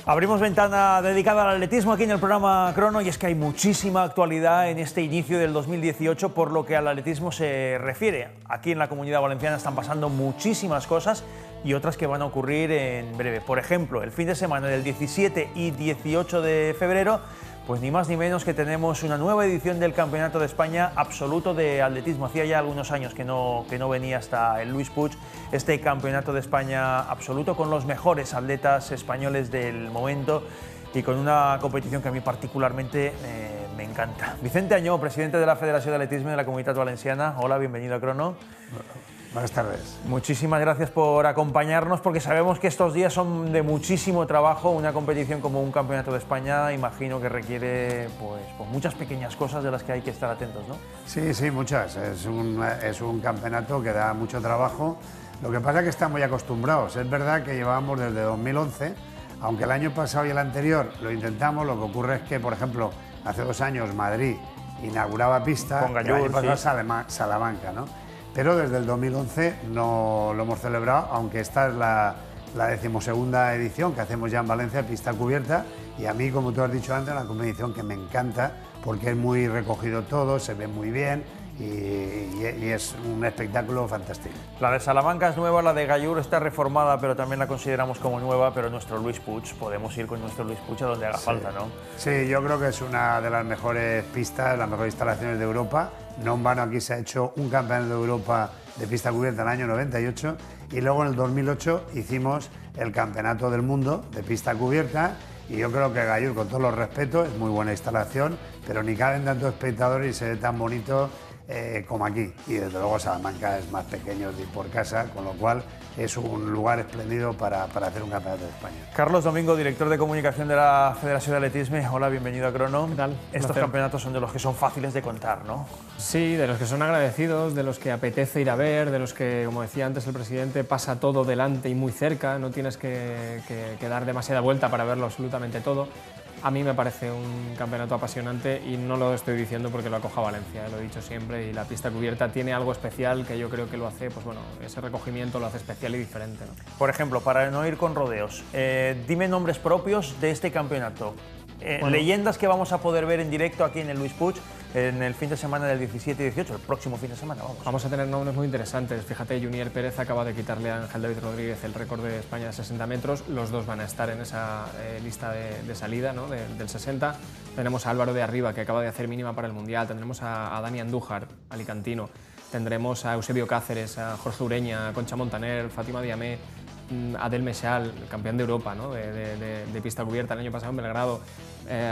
Abrimos ventana dedicada al atletismo aquí en el programa Crono y es que hay muchísima actualidad en este inicio del 2018 por lo que al atletismo se refiere. Aquí en la Comunidad Valenciana están pasando muchísimas cosas y otras que van a ocurrir en breve. Por ejemplo, el fin de semana del 17 y 18 de febrero, pues ni más ni menos que tenemos una nueva edición del Campeonato de España Absoluto de Atletismo. Hacía ya algunos años que no venía hasta el Luis Puig este Campeonato de España Absoluto con los mejores atletas españoles del momento y con una competición que a mí particularmente me encanta. Vicente Añó, presidente de la Federación de Atletismo de la Comunitat Valenciana. Hola, bienvenido a Crono. Buenas tardes. Muchísimas gracias por acompañarnos porque sabemos que estos días son de muchísimo trabajo. Una competición como un Campeonato de España imagino que requiere pues muchas pequeñas cosas de las que hay que estar atentos, ¿no? Sí, muchas. Es un campeonato que da mucho trabajo. Lo que pasa es que están muy acostumbrados. Es verdad que llevábamos desde 2011, aunque el año pasado y el anterior lo intentamos, lo que ocurre es que, por ejemplo, hace 2 años Madrid inauguraba pista, con Gallur, el año pasado sí. Salamanca, ¿no? Pero desde el 2011 no lo hemos celebrado, aunque esta es la 12ª edición que hacemos ya en Valencia, pista cubierta, y a mí, como tú has dicho antes, una competición que me encanta porque es muy recogido todo, se ve muy bien y es un espectáculo fantástico. La de Salamanca es nueva, la de Gallur está reformada, pero también la consideramos como nueva, pero nuestro Luis Puig, podemos ir con nuestro Luis Puig a donde haga falta, ¿no? Sí, yo creo que es una de las mejores pistas, las mejores instalaciones de Europa. No en vano aquí se ha hecho un campeonato de Europa de pista cubierta en el año 98 y luego en el 2008 hicimos el campeonato del mundo de pista cubierta y yo creo que Gallur, con todos los respetos, es muy buena instalación, pero ni caben tantos espectadores y se ve tan bonito como aquí. Y desde luego Salamanca es más pequeño de ir por casa, con lo cual es un lugar espléndido para hacer un campeonato de España. Carlos Domingo, director de comunicación de la Federación de Atletismo. Hola, bienvenido a Crono. ¿Qué tal? Estos campeonatos son de los que son fáciles de contar, ¿no? Sí, de los que son agradecidos, de los que apetece ir a ver, de los que, como decía antes el presidente, pasa todo delante y muy cerca, no tienes que dar demasiada vuelta para verlo absolutamente todo. A mí me parece un campeonato apasionante y no lo estoy diciendo porque lo acoja Valencia, lo he dicho siempre, y la pista cubierta tiene algo especial que yo creo que lo hace, pues bueno, ese recogimiento lo hace especial y diferente, ¿no? Por ejemplo, para no ir con rodeos, dime nombres propios de este campeonato. Leyendas que vamos a poder ver en directo aquí en el Luis Puig en el fin de semana del 17 y 18, el próximo fin de semana, vamos. Vamos a tener nombres muy interesantes. Fíjate, Junior Pérez acaba de quitarle a Ángel David Rodríguez el récord de España de 60 metros. Los dos van a estar en esa lista de salida, ¿no? del 60. Tenemos a Álvaro de Arriba, que acaba de hacer mínima para el Mundial. Tendremos a Dani Andújar, alicantino. Tendremos a Eusebio Cáceres, a Jorge Ureña, a Concha Montaner, Fátima Diamé, Adel Meshal, campeón de Europa, ¿no? de pista cubierta el año pasado en Belgrado,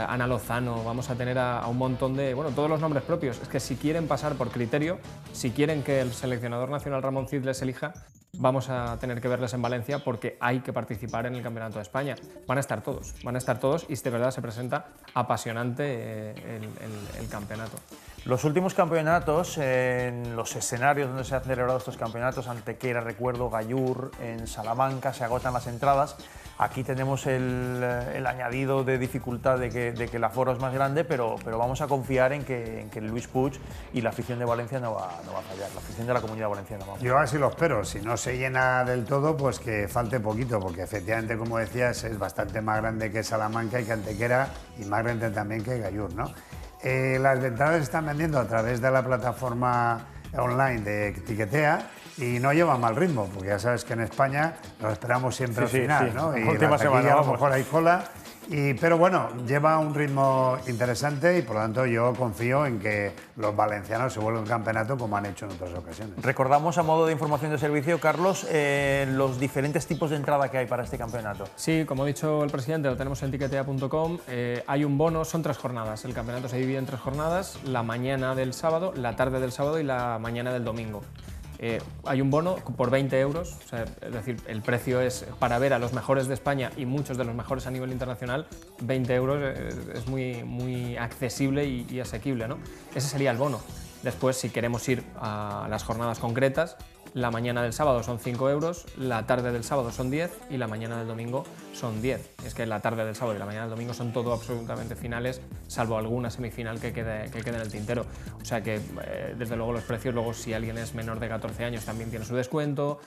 Ana Lozano. Vamos a tener a un montón de, bueno, todos los nombres propios. Es que si quieren pasar por criterio, si quieren que el seleccionador nacional Ramón Cid les elija, vamos a tener que verles en Valencia porque hay que participar en el Campeonato de España. Van a estar todos y de verdad se presenta apasionante el campeonato. Los últimos campeonatos, en los escenarios donde se han celebrado estos campeonatos, Antequera, recuerdo, Gallur, en Salamanca, se agotan las entradas. Aquí tenemos el añadido de dificultad de que el aforo es más grande, pero vamos a confiar en que el Luis Puig y la afición de Valencia no va a fallar, la afición de la Comunidad Valenciana. Vamos. Yo así lo espero, si no se llena del todo, pues que falte poquito, porque efectivamente, como decías, es bastante más grande que Salamanca y que Antequera y más grande también que Gallur, ¿no? Las entradas se están vendiendo a través de la plataforma online de Tiquetea y no lleva mal ritmo, porque ya sabes que en España nos esperamos siempre al final, sí. ¿no? Y Última semana, a lo mejor hay cola. Pero bueno, lleva un ritmo interesante y por lo tanto yo confío en que los valencianos se vuelvan un campeonato como han hecho en otras ocasiones. Recordamos a modo de información de servicio, Carlos, los diferentes tipos de entrada que hay para este campeonato. Sí, como ha dicho el presidente, lo tenemos en tiquetea.com. Hay un bono, son 3 jornadas. El campeonato se divide en 3 jornadas, la mañana del sábado, la tarde del sábado y la mañana del domingo. Hay un bono por 20 euros, o sea, es decir, el precio es para ver a los mejores de España y muchos de los mejores a nivel internacional. 20 euros es muy accesible y asequible, ¿no? Ese sería el bono. Después, si queremos ir a las jornadas concretas, la mañana del sábado son 5 euros, la tarde del sábado son 10 y la mañana del domingo son 10. Es que la tarde del sábado y la mañana del domingo son todo absolutamente finales, salvo alguna semifinal que quede en el tintero. O sea que, desde luego, los precios, luego si alguien es menor de 14 años también tiene su descuento.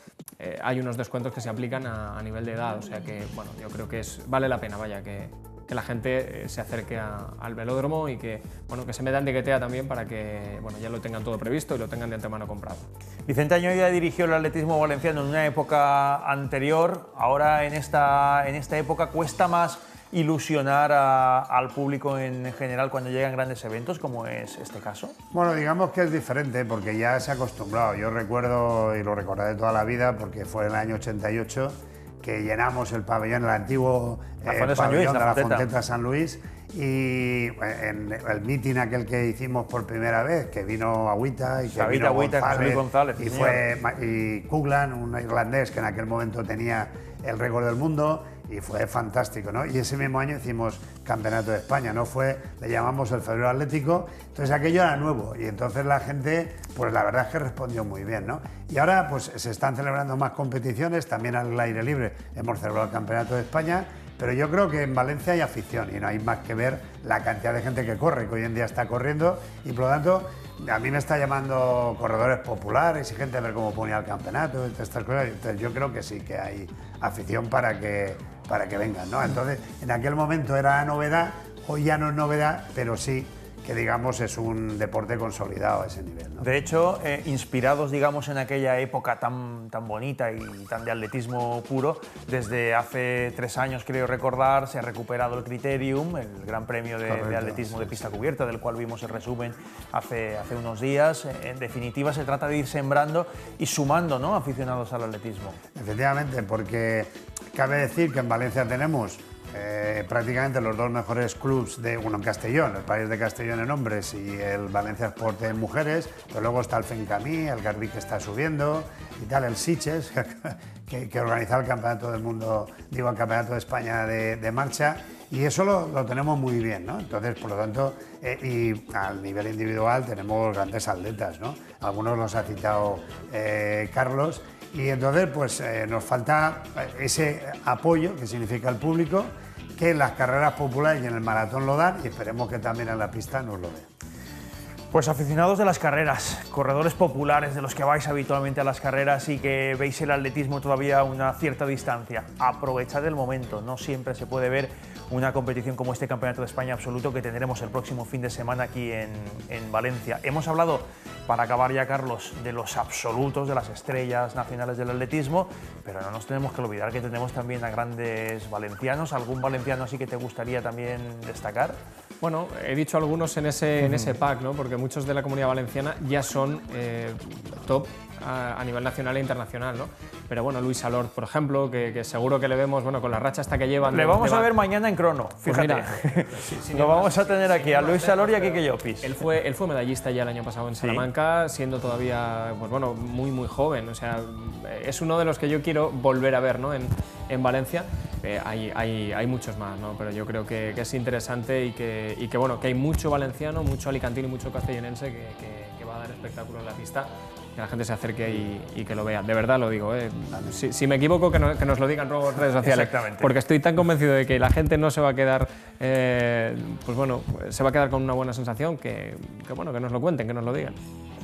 Hay unos descuentos que se aplican a nivel de edad, o sea que, bueno, yo creo que vale la pena, vaya, que la gente se acerque al velódromo y que, bueno, que se meta en Tiquetea también para que, bueno, ya lo tengan todo previsto y lo tengan de antemano comprado. Vicente Añó ya dirigió el atletismo valenciano en una época anterior. Ahora en esta época cuesta más ilusionar al público en general cuando llegan grandes eventos, como es este caso. Bueno, digamos que es diferente porque ya se ha acostumbrado. Yo recuerdo, y lo recordaré toda la vida, porque fue en el año 88, que llenamos el pabellón, el antiguo pabellón de la Fonteta San Luis, y en el mítin aquel que hicimos por primera vez, que vino Agüita y que David vino Agüita, González, y fue Coughlin, un irlandés que en aquel momento tenía el récord del mundo, y fue fantástico, ¿no? Y ese mismo año hicimos Campeonato de España, ¿no? Le llamamos el Febrero Atlético, entonces aquello era nuevo y entonces la gente, pues la verdad es que respondió muy bien, ¿no? Y ahora pues se están celebrando más competiciones, también al aire libre hemos celebrado el Campeonato de España, pero yo creo que en Valencia hay afición y no hay más que ver la cantidad de gente que corre, que hoy en día está corriendo, y por lo tanto a mí me está llamando corredores populares y gente a ver cómo ponía el campeonato, estas cosas. Entonces yo creo que sí que hay afición para que vengan, ¿no? Entonces en aquel momento era novedad, hoy ya no es novedad, pero sí que digamos es un deporte consolidado a ese nivel, ¿no? De hecho, inspirados digamos en aquella época tan bonita y tan de atletismo puro, desde hace 3 años creo recordar se ha recuperado el Criterium, el Gran Premio de atletismo de pista cubierta, del cual vimos el resumen hace unos días. En definitiva se trata de ir sembrando y sumando, ¿no?, aficionados al atletismo. Efectivamente, porque cabe decir que en Valencia tenemos prácticamente los 2 mejores clubs en Castellón, el País de Castellón en hombres y el Valencia Sport en mujeres, pero luego está el Fencamí, el Garbí que está subiendo y tal, el Sitges que organiza el Campeonato del Mundo, digo, el Campeonato de España de marcha, y eso lo tenemos muy bien, ¿no? Entonces, por lo tanto, y al nivel individual tenemos grandes atletas, ¿no? Algunos los ha citado Carlos. Y entonces pues nos falta ese apoyo que significa el público, que en las carreras populares y en el maratón lo dan, y esperemos que también en la pista nos lo den. Pues aficionados de las carreras, corredores populares de los que vais habitualmente a las carreras y que veis el atletismo todavía a una cierta distancia, aprovechad el momento. No siempre se puede ver una competición como este Campeonato de España absoluto que tendremos el próximo fin de semana aquí en Valencia. Hemos hablado, para acabar ya, Carlos, de los absolutos, de las estrellas nacionales del atletismo, pero no nos tenemos que olvidar que tenemos también a grandes valencianos. ¿Algún valenciano así que te gustaría también destacar? Bueno, he dicho algunos en ese pack, ¿no? Porque muchos de la Comunidad Valenciana ya son top a nivel nacional e internacional, ¿no? Pero bueno, Luis Alort, por ejemplo, que seguro que le vemos, bueno, con la racha hasta que llevan... Le vamos a ver mañana en crono, fíjate. Pues mira, lo vamos a tener aquí, a Luis Alort y a Quique Llopis. Él fue medallista ya el año pasado en Salamanca, ¿sí?, siendo todavía, pues bueno, muy joven. O sea, es uno de los que yo quiero volver a ver, ¿no?, en Valencia. Hay muchos más, ¿no? Pero yo creo que es interesante y que bueno, que hay mucho valenciano, mucho alicantino y mucho castellonense que va a dar espectáculo en la pista, que la gente se acerque y que lo vea. De verdad lo digo, ¿eh? Si me equivoco, que nos lo digan luego en redes sociales. Exactamente. Porque estoy tan convencido de que la gente no se va a quedar, pues bueno, se va a quedar con una buena sensación, que bueno, que nos lo cuenten, que nos lo digan.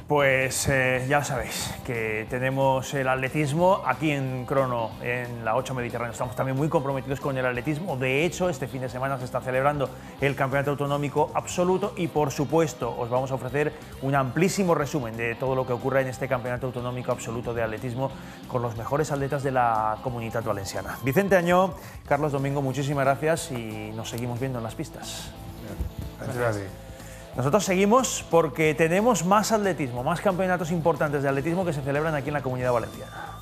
Pues ya lo sabéis, que tenemos el atletismo aquí en Crono, en la 8 Mediterráneo. Estamos también muy comprometidos con el atletismo. De hecho, este fin de semana se está celebrando el Campeonato Autonómico Absoluto y, por supuesto, os vamos a ofrecer un amplísimo resumen de todo lo que ocurre en este Campeonato Autonómico Absoluto de Atletismo con los mejores atletas de la Comunitat Valenciana. Vicente Añó, Carlos Domingo, muchísimas gracias y nos seguimos viendo en las pistas. Gracias. Nosotros seguimos porque tenemos más atletismo, más campeonatos importantes de atletismo que se celebran aquí en la Comunidad Valenciana.